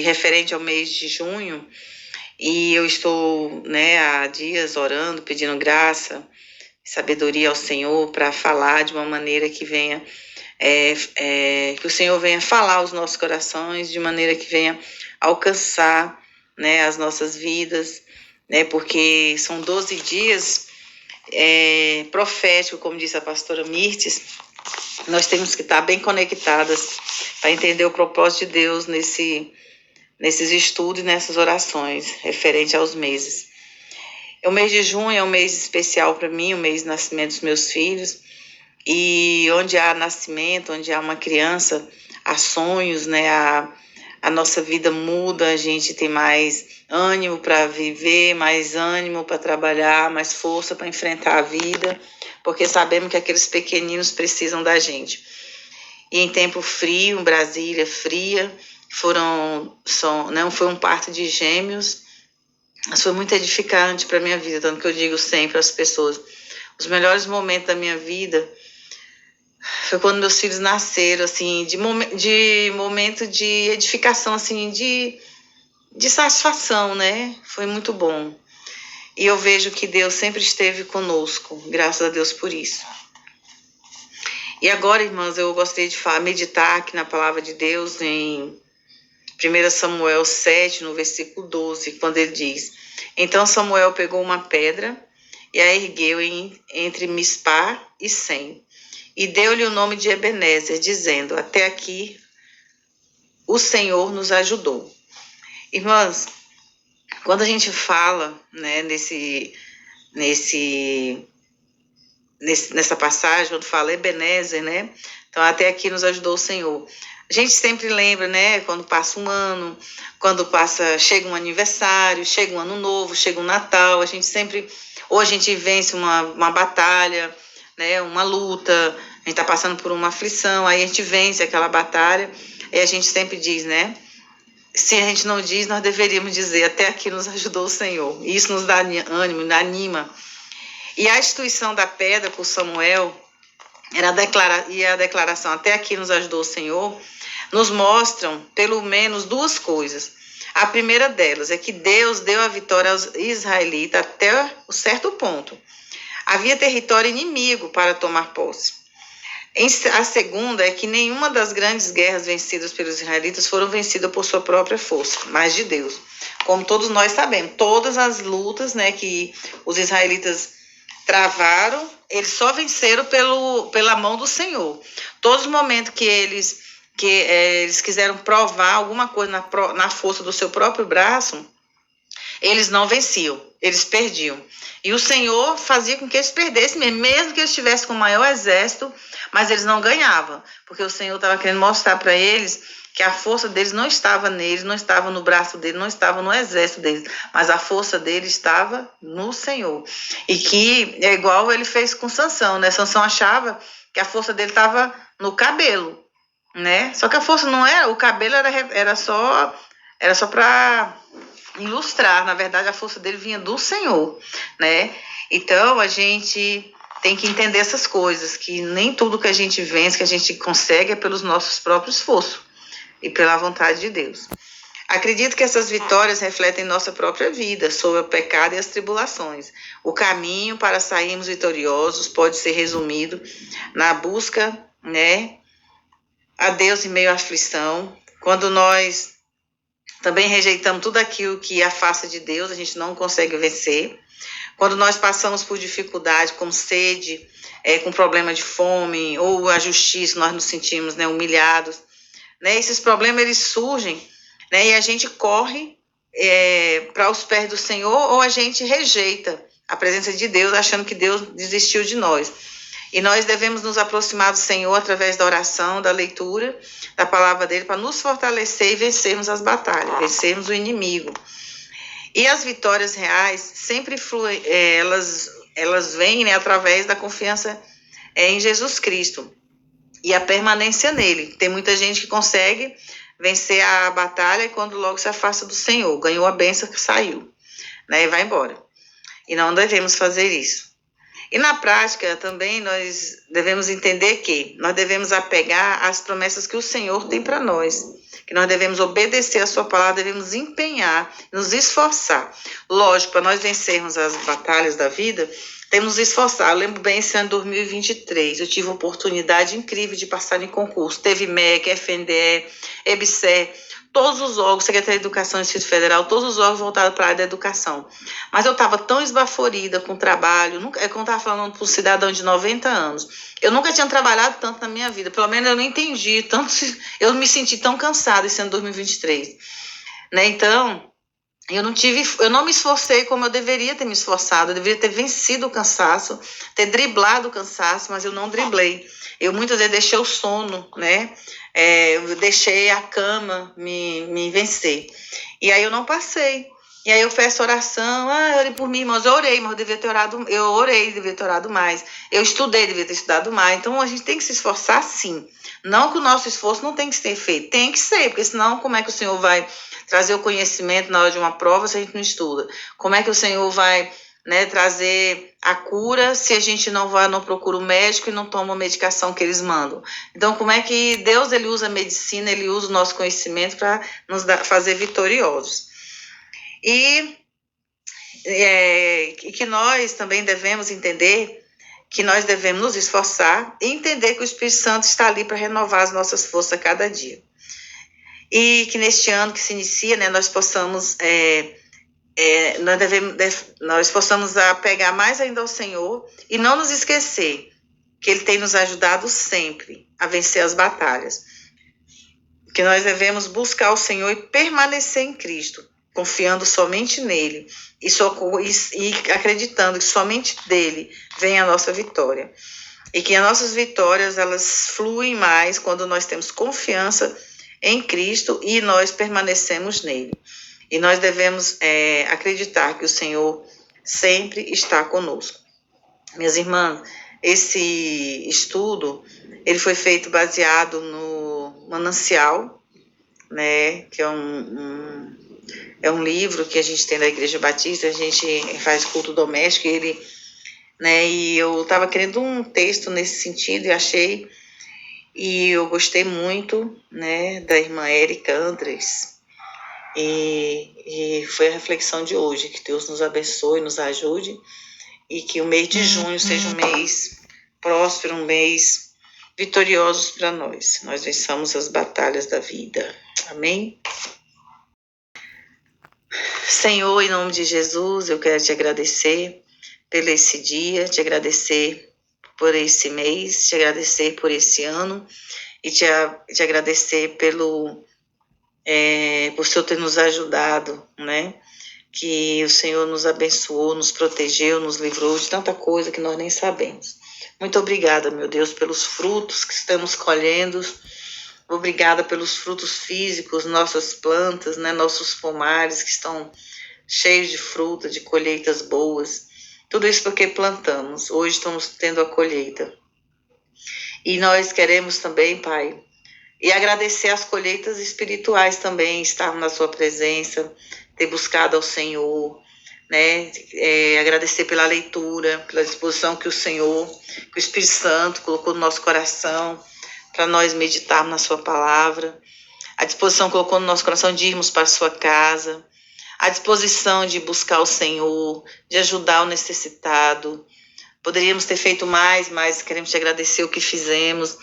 referente ao mês de junho, e eu estou, né, há dias orando, pedindo graça, sabedoria ao Senhor para falar de uma maneira que venha, que o Senhor venha falar aos nossos corações, de maneira que venha alcançar, né, as nossas vidas, né, porque são 12 dias proféticos, como disse a pastora Mirtes. Nós temos que estar bem conectadas para entender o propósito de Deus nesses estudos e nessas orações referente aos meses. O mês de junho é um mês especial para mim, o mês de nascimento dos meus filhos, e onde há nascimento, onde há uma criança, há sonhos, né? A nossa vida muda, a gente tem mais ânimo para viver, mais ânimo para trabalhar, mais força para enfrentar a vida, porque sabemos que aqueles pequeninos precisam da gente. E em tempo frio, em Brasília fria, não foi um parto de gêmeos, mas foi muito edificante para a minha vida, tanto que eu digo sempre às pessoas, os melhores momentos da minha vida foi quando meus filhos nasceram, assim, de momento de edificação, assim, de satisfação, né? Foi muito bom. E eu vejo que Deus sempre esteve conosco, graças a Deus por isso. E agora, irmãs, eu gostaria de meditar aqui na palavra de Deus em 1 Samuel 7, no versículo 12, quando ele diz: Então Samuel pegou uma pedra e a ergueu entre Mispá e Sem, e deu-lhe o nome de Ebenezer, dizendo: Até aqui o Senhor nos ajudou. Irmãs, quando a gente fala, né, nessa passagem, quando fala Ebenezer, né? Então, até aqui nos ajudou o Senhor. A gente sempre lembra, né? Quando passa um ano, chega um aniversário, chega um ano novo, chega um Natal, a gente sempre, ou a gente vence uma batalha, né? Uma luta, a gente está passando por uma aflição, aí a gente vence aquela batalha, e a gente sempre diz, né? Se a gente não diz, nós deveríamos dizer: até aqui nos ajudou o Senhor. E isso nos dá ânimo, nos anima. E a instituição da pedra por Samuel e a declaração até aqui nos ajudou o Senhor, nos mostram pelo menos duas coisas. A primeira delas é que Deus deu a vitória aos israelitas até um certo ponto. Havia território inimigo para tomar posse. A segunda é que nenhuma das grandes guerras vencidas pelos israelitas foram vencidas por sua própria força, mas de Deus. Como todos nós sabemos, todas as lutas, né, que os israelitas travaram, eles só venceram pela mão do Senhor. Todos os momentos que eles quiseram provar alguma coisa na força do seu próprio braço, eles não venciam, eles perdiam. E o Senhor fazia com que eles perdessem mesmo que eles estivessem com o maior exército, mas eles não ganhavam, porque o Senhor estava querendo mostrar para eles que a força deles não estava neles, não estava no braço deles, não estava no exército deles, mas a força deles estava no Senhor. E que é igual ele fez com Sansão, né? Sansão achava que a força dele estava no cabelo, né? Só que a força não era, o cabelo era só para ilustrar, na verdade a força dele vinha do Senhor, né? Então a gente tem que entender essas coisas, que nem tudo que a gente vence, que a gente consegue é pelos nossos próprios esforços e pela vontade de Deus. Acredito que essas vitórias refletem nossa própria vida, sobre o pecado e as tribulações. O caminho para sairmos vitoriosos pode ser resumido na busca, né, a Deus em meio à aflição. Quando nós também rejeitamos tudo aquilo que afasta de Deus, a gente não consegue vencer. Quando nós passamos por dificuldade, como sede, com problema de fome, ou a justiça, nós nos sentimos, né, humilhados, né? Esses problemas, eles surgem, né, e a gente corre para os pés do Senhor, ou a gente rejeita a presença de Deus, achando que Deus desistiu de nós. E nós devemos nos aproximar do Senhor através da oração, da leitura da palavra dele, para nos fortalecer e vencermos as batalhas, vencermos o inimigo. E as vitórias reais sempre elas vêm, né, através da confiança em Jesus Cristo e a permanência nele. Tem muita gente que consegue vencer a batalha e quando logo se afasta do Senhor, ganhou a bênção que saiu, né, e vai embora. E não devemos fazer isso. E na prática também nós devemos entender que nós devemos apegar às promessas que o Senhor tem para nós, que nós devemos obedecer a sua palavra, devemos empenhar, nos esforçar. Lógico, para nós vencermos as batalhas da vida, temos que nos esforçar. Eu lembro bem, esse ano de 2023, eu tive uma oportunidade incrível de passar em concurso. Teve MEC, FNDE, EBSER, todos os órgãos, Secretaria de Educação do Distrito Federal, todos os órgãos voltados para a área da educação. Mas eu estava tão esbaforida com o trabalho, nunca, é como eu estava falando para um cidadão de 90 anos, eu nunca tinha trabalhado tanto na minha vida, pelo menos eu não entendi, tanto, eu me senti tão cansada esse ano de 2023. Né? Então, eu não me esforcei como eu deveria ter me esforçado, eu deveria ter vencido o cansaço, ter driblado o cansaço, mas eu não driblei. Eu muitas vezes deixei o sono, né? Eu deixei a cama me vencer. E aí eu não passei. E aí eu peço oração, ore por mim, irmãos. Eu orei, mas eu orei, devia ter orado mais. Eu estudei, devia ter estudado mais. Então a gente tem que se esforçar sim. Não que o nosso esforço não tem que ser feito, tem que ser, porque senão como é que o Senhor vai trazer o conhecimento na hora de uma prova se a gente não estuda? Como é que o Senhor vai, né, trazer a cura se a gente não procura o médico e não toma a medicação que eles mandam? Então, como é que Deus ele usa a medicina, ele usa o nosso conhecimento para nos fazer vitoriosos? E que nós também devemos entender que nós devemos nos esforçar e entender que o Espírito Santo está ali para renovar as nossas forças a cada dia. E que neste ano que se inicia, né, nós possamos nós possamos apegar mais ainda ao Senhor e não nos esquecer que Ele tem nos ajudado sempre a vencer as batalhas. Que nós devemos buscar o Senhor e permanecer em Cristo, confiando somente nele e acreditando que somente dele vem a nossa vitória. E que as nossas vitórias, elas fluem mais quando nós temos confiança em Cristo e nós permanecemos nele. E nós devemos acreditar que o Senhor sempre está conosco. Minhas irmãs, esse estudo, ele foi feito baseado no Manancial, né, que é um livro que a gente tem da Igreja Batista, a gente faz culto doméstico, e eu estava querendo um texto nesse sentido e achei, e eu gostei muito, né, da irmã Érica Andres, e foi a reflexão de hoje, que Deus nos abençoe, nos ajude, e que o mês de junho seja um mês próspero, um mês vitorioso para nós. Nós vençamos as batalhas da vida. Amém? Senhor, em nome de Jesus, eu quero te agradecer pelo esse dia, te agradecer por esse mês, te agradecer por esse ano e te agradecer por o Senhor ter nos ajudado, né? Que o Senhor nos abençoou, nos protegeu, nos livrou de tanta coisa que nós nem sabemos. Muito obrigada, meu Deus, pelos frutos que estamos colhendo. Obrigada pelos frutos físicos, nossas plantas, né, nossos pomares que estão cheios de fruta, de colheitas boas. Tudo isso porque plantamos. Hoje estamos tendo a colheita. E nós queremos também, Pai, e agradecer as colheitas espirituais também, estarmos na sua presença, ter buscado ao Senhor, né? Agradecer pela leitura, pela disposição que o Senhor, que o Espírito Santo colocou no nosso coração, para nós meditarmos na sua palavra, a disposição que colocou no nosso coração de irmos para a sua casa, a disposição de buscar o Senhor, de ajudar o necessitado. Poderíamos ter feito mais, mas queremos te agradecer o que fizemos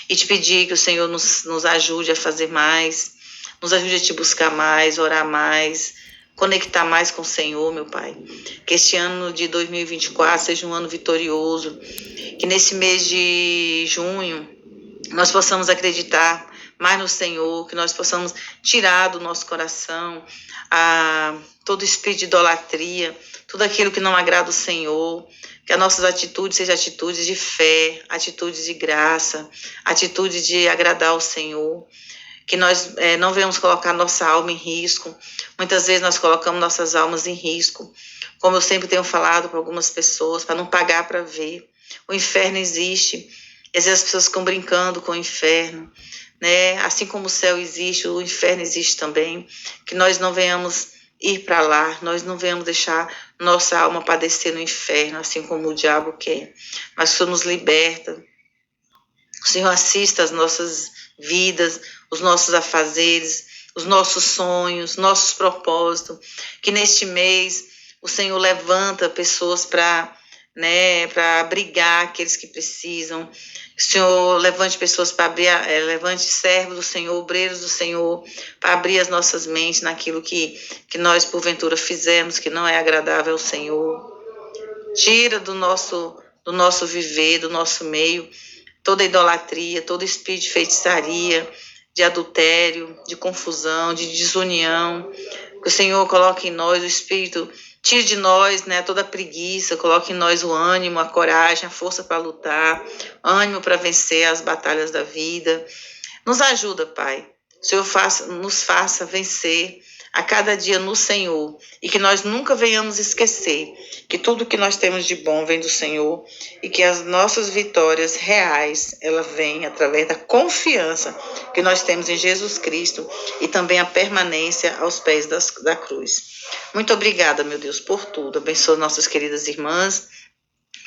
e te pedir que o Senhor nos ajude a fazer mais, nos ajude a te buscar mais, orar mais, conectar mais com o Senhor, meu Pai. Que este ano de 2024 seja um ano vitorioso, que nesse mês de junho nós possamos acreditar mais no Senhor, que nós possamos tirar do nosso coração todo espírito de idolatria, tudo aquilo que não agrada o Senhor, que as nossas atitudes sejam atitudes de fé, atitudes de graça, atitudes de agradar ao Senhor, que nós não venhamos colocar nossa alma em risco. Muitas vezes nós colocamos nossas almas em risco, como eu sempre tenho falado para algumas pessoas, para não pagar para ver. O inferno existe, e às vezes as pessoas ficam brincando com o inferno, né? Assim como o céu existe, o inferno existe também, que nós não venhamos ir para lá, nós não venhamos deixar nossa alma padecer no inferno, assim como o diabo quer, mas que o Senhor nos liberta, O Senhor assista as nossas vidas, os nossos afazeres, os nossos sonhos, nossos propósitos. Que neste mês o Senhor levanta pessoas para, né, para abrigar aqueles que precisam. O Senhor levante pessoas para abrir, levante servos do Senhor, obreiros do Senhor, para abrir as nossas mentes naquilo que nós porventura fizemos que não é agradável ao Senhor. Tira do nosso viver, do nosso meio, toda idolatria, todo espírito de feitiçaria, de adultério, de confusão, de desunião. Que o Senhor coloque em nós o espírito, tire de nós, né, toda a preguiça, coloque em nós o ânimo, a coragem, a força para lutar, ânimo para vencer as batalhas da vida. Nos ajuda, Pai. O Senhor nos faça vencer a cada dia no Senhor e que nós nunca venhamos esquecer que tudo que nós temos de bom vem do Senhor e que as nossas vitórias reais, ela vem através da confiança que nós temos em Jesus Cristo e também a permanência aos pés da cruz. Muito obrigada, meu Deus, por tudo. Abençoa nossas queridas irmãs.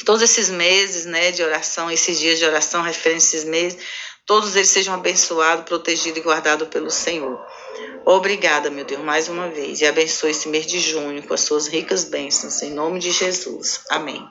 Todos esses meses, né, de oração, esses dias de oração, referente a esses meses, todos eles sejam abençoados, protegidos e guardados pelo Senhor. Obrigada, meu Deus, mais uma vez. E abençoe esse mês de junho com as suas ricas bênçãos, em nome de Jesus. Amém.